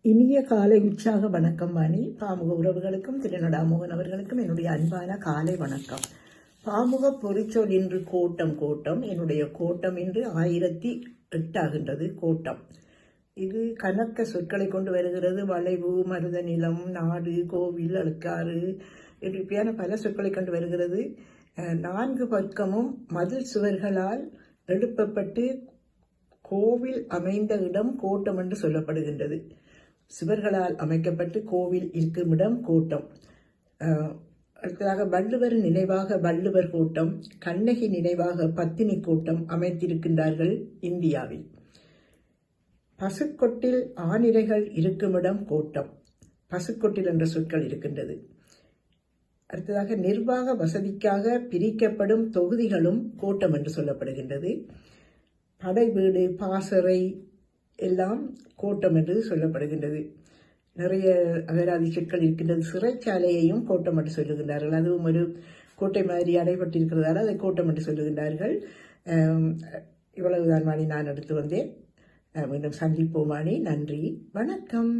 இனிய காலை உற்சாக வணக்கம் வாணி. பாமுக உறவுகளுக்கும் திருநடாமோகன் அவர்களுக்கும் என்னுடைய அன்பான காலை வணக்கம். பாமுக பொறிச்சொல் இன்று கோட்டம். என்னுடைய கோட்டம் இன்று 1008 ஆகின்றது. கோட்டம் இது கணக்க சொற்களை கொண்டு வருகிறது. வளைவு, மருத நிலம், நாடு, கோவில், அழுக்காறு இப்படியான பல சொற்களை கொண்டு வருகிறது. 4 பக்கமும் மதில் சுவர்களால் எழுப்பப்பட்டு கோவில் அமைந்த இடம் கோட்டம் என்று சொல்லப்படுகின்றது. சுவர்களால் அமைக்கப்பட்டு கோவில் இருக்கும் இடம் கோட்டம். அடுத்ததாக வள்ளுவர் நினைவாக வள்ளுவர் கோட்டம், கண்ணகி நினைவாக பத்தினி கோட்டம் அமைத்திருக்கின்றார்கள் இந்தியாவில். பசுக்கொட்டில் ஆனிரைகள் இருக்குமிடம் கோட்டம். பசுக்கொட்டில் என்ற சொற்கள் இருக்கின்றது. அடுத்ததாக நிர்வாக வசதிக்காக பிரிக்கப்படும் தொகுதிகளும் கோட்டம் என்று சொல்லப்படுகின்றது. படை வீடு, பாசறை எல்லாம் கோட்டம் என்று சொல்லப்படுகின்றது. நிறைய அகராதி சொற்கள் இருக்கின்றது. சிறைச்சாலையையும் கோட்டம் என்று சொல்லுகின்றார்கள். அதுவும் ஒரு கோட்டை மாதிரி அடைபட்டிருக்கிறதால அதை கோட்டம் என்று சொல்லுகின்றார்கள். இவ்வளவுதான் வாணி நான் எடுத்து வந்தேன். மீண்டும் சந்திப்போம் வாணி. நன்றி, வணக்கம்.